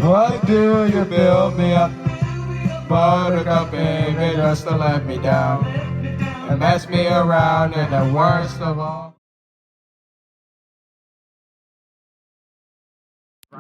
Why do you build me up? Buttercup, baby, just to let me down and mess me around in the worst of all.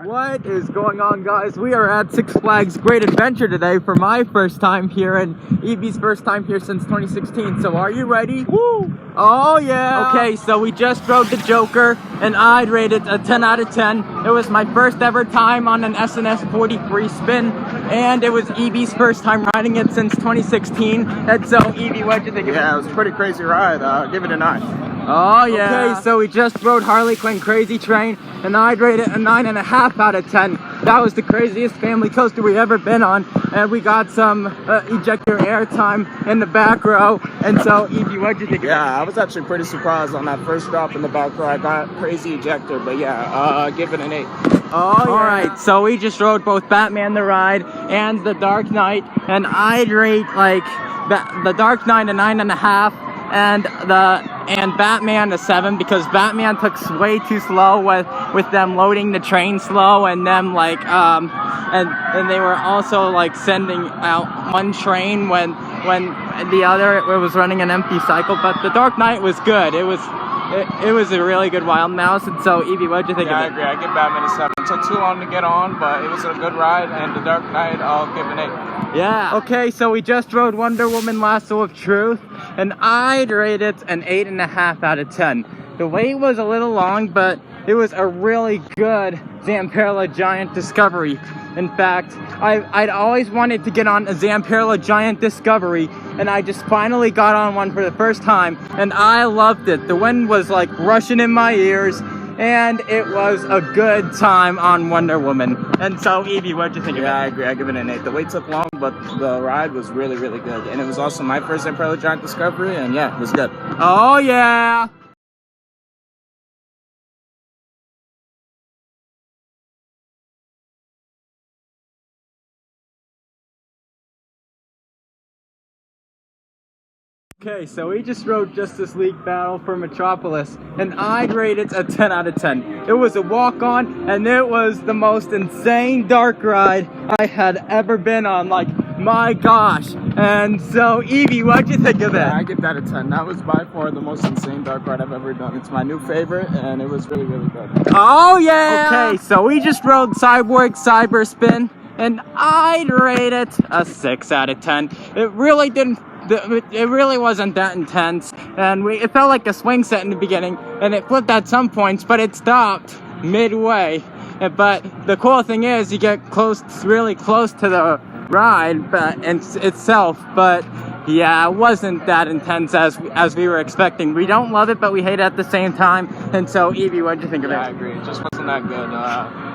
What is going on, guys? We are at Six Flags Great Adventure today for my first time here and Evie's first time here since 2016. So are you ready? Woo! Oh yeah! Okay, so we just rode the Joker and I'd rate it a 10 out of 10. It was my first ever time on an SNS 43 spin and it was Evie's first time riding it since 2016. And so Evie, what'd you think of it? Yeah, it was a pretty crazy ride. Give it a 9. Oh yeah. Okay, so we just rode Harley Quinn Crazy Train and I'd rate it a 9.5 out of 10. That was the craziest family coaster we ever been on, and we got some ejector air time in the back row. And so Evie, what'd you think of it? Yeah, I was actually pretty surprised on that first drop in the back row. I got crazy ejector, but yeah, give it an 8. Oh, yeah. Alright, so we just rode both Batman the Ride and the Dark Knight, and I'd rate like the Dark Knight a 9.5 and Batman a 7 because Batman took way too slow with them loading the train slow and them like and they were also like sending out one train when the other it was running an empty cycle. But the Dark Knight was good. It was a really good Wild Mouse. And so Evie, what'd you think of it? I agree. I give Batman a 7. It took too long to get on, but it was a good ride. And the Dark Knight, I'll give an 8. Yeah. Okay, so we just rode Wonder Woman Lasso of Truth, and I'd rate it an 8.5 out of 10. The wait was a little long, but it was a really good Zamperla Giant Discovery. In fact, I'd always wanted to get on a Zamperla Giant Discovery, and I just finally got on one for the first time, and I loved it. The wind was like rushing in my ears, and it was a good time on Wonder Woman. And so, Evie, what'd you think of it? Yeah, I agree. I give it an 8. The wait took long, but the ride was really, really good. And it was also my first Zamperla Giant Discovery, and yeah, it was good. Oh, yeah! Okay, so we just rode Justice League Battle for Metropolis, and I'd rate it a 10 out of 10. It was a walk-on, and it was the most insane dark ride I had ever been on. Like, my gosh. And so, Evie, what'd you think of it? Yeah, I give that a 10. That was by far the most insane dark ride I've ever done. It's my new favorite, and it was really, really good. Oh, yeah! Okay, so we just rode Cyborg Cyber Spin, and I'd rate it a 6 out of 10. It really wasn't that intense, and it felt like a swing set in the beginning, and it flipped at some points, but it stopped midway. But the cool thing is, you get really close to the ride itself, but yeah, it wasn't that intense as we were expecting. We don't love it, but we hate it at the same time. And so, Evie, what'd you think of it? Yeah, I agree. It just wasn't that good.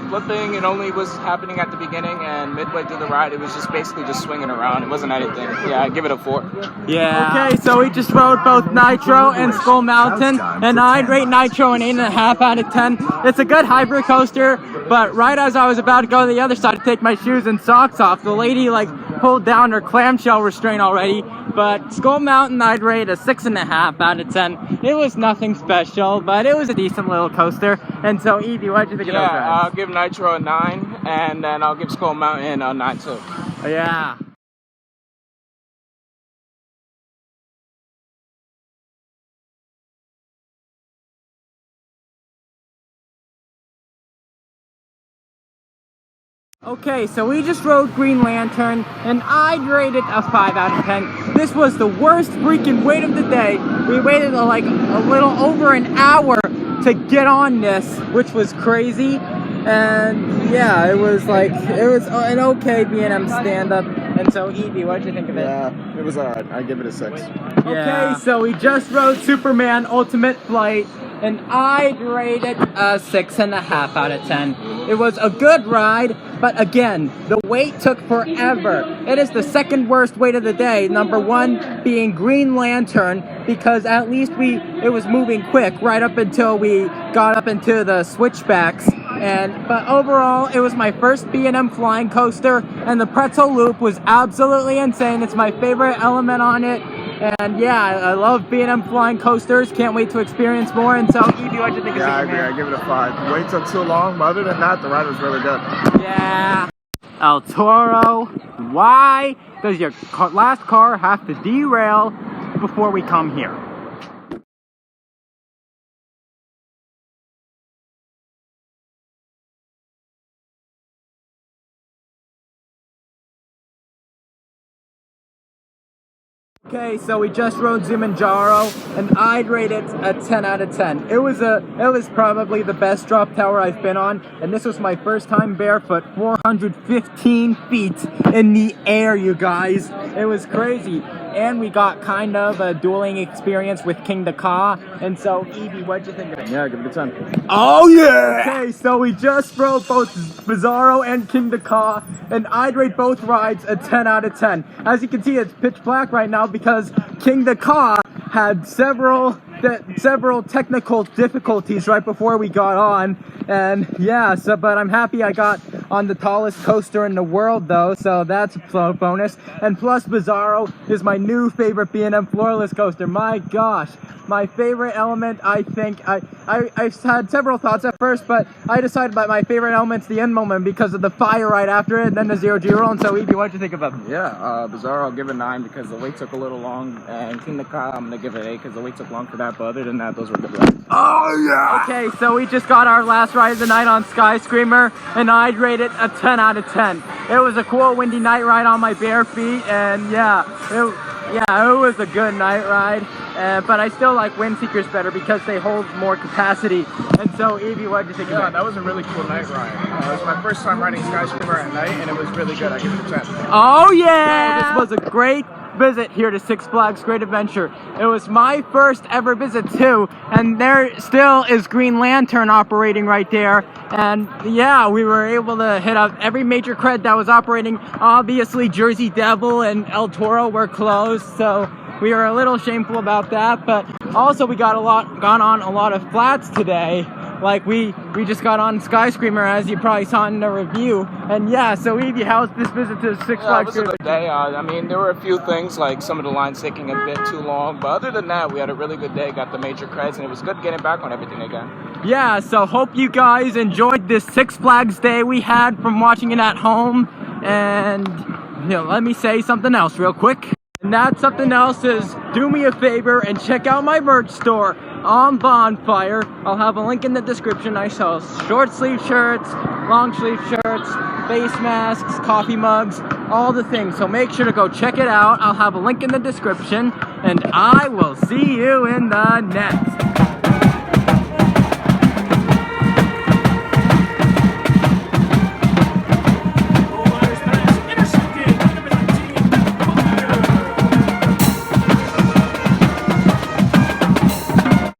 Flipping, it only was happening at the beginning, and midway through the ride, it was just basically just swinging around. It wasn't anything. Yeah, I give it a 4. Yeah. Okay, so we just rode both Nitro and Skull Mountain, and I'd rate Nitro an 8.5 out of 10. It's a good hybrid coaster, but right as I was about to go to the other side to take my shoes and socks off, the lady like pulled down her clamshell restraint already. But Skull Mountain, I'd rate a 6.5 out of 10. It was nothing special, but it was a decent little coaster. And so, Evie, what'd you think of those rides? I'll give Nitro a 9, and then I'll give Skull Mountain a 9 too. Yeah. Okay, so we just rode Green Lantern, and I'd rate it a 5 out of 10. This was the worst freaking wait of the day. We waited like a little over an hour to get on this, which was crazy. And yeah, it was an okay B&M stand-up. And so, Evie, what'd you think of it? Yeah, it was alright. I give it a 6. Yeah. Okay, so we just rode Superman Ultimate Flight, and I'd rate it a 6.5 out of 10. It was a good ride, but again, the wait took forever. It is the second worst wait of the day. Number 1 being Green Lantern, because at least it was moving quick right up until we got up into the switchbacks. But overall, it was my first B&M flying coaster, and the pretzel loop was absolutely insane. It's my favorite element on it. And yeah, I love B&M flying coasters. Can't wait to experience more. And so, Evie, what'd you think of Yeah, I Secret agree. Man? I give it a 5. Wait took too long, but other than that, the ride was really good. Yeah. El Toro, why does your last car have to derail before we come here? Okay, so we just rode Zumanjaro, and I'd rate it a 10 out of 10. It was probably the best drop tower I've been on, and this was my first time barefoot, 415 feet in the air, you guys. It was crazy. And we got kind of a dueling experience with King Dakar. And so, Evie, what'd you think of it? Yeah, give it a 10. Oh yeah! Okay, so we just rode both Bizarro and King Dakar, and I'd rate both rides a 10 out of 10. As you can see, it's pitch black right now because King Dakar had several technical difficulties right before we got on, and yeah, but I'm happy I got on the tallest coaster in the world though, so that's a bonus. And plus, Bizarro is my new favorite B&M floorless coaster. My gosh, my favorite element, I think, I had several thoughts at first, but I decided that my favorite element's the end moment because of the fire right after it, and then the zero-G roll. And so, Evie, what'd you think of them? Yeah, Bizarro, I'll give it 9 because the wait took a little long, and King Dakar, I'm gonna give it 8 because the wait took long for that, but other than that, those were good rides. Oh, yeah! Okay, so we just got our last ride of the night on Sky Screamer, and I'd rate it a 10 out of 10. It was a cool windy night ride on my bare feet, and yeah, it was a good night ride. But I still like Windseekers better because they hold more capacity. And so, Evie, what did you think of Yeah, it? that was a really cool night ride. It was my first time riding Skyscraper at night, and it was really good. I give it a 10. Oh yeah! This was a great visit here to Six Flags Great Adventure. It was my first ever visit too, and there still is Green Lantern operating right there. And yeah, we were able to hit up every major cred that was operating. Obviously, Jersey Devil and El Toro were closed, so we were a little shameful about that. But also, we gone on a lot of flats today. Like we just got on Sky Screamer, as you probably saw in the review. And yeah, so Evie, how's this visit to Six Flags? It was a good day. I mean, there were a few things like some of the lines taking a bit too long, but other than that, we had a really good day. Got the major creds, and it was good getting back on everything again. Yeah, so hope you guys enjoyed this Six Flags day we had from watching it at home. And let me say something else real quick. And that something else is, do me a favor and check out my merch store on Bonfire. I'll have a link in the description. I sell short sleeve shirts, long sleeve shirts, face masks, coffee mugs, all the things. So make sure to go check it out. I'll have a link in the description, and I will see you in the next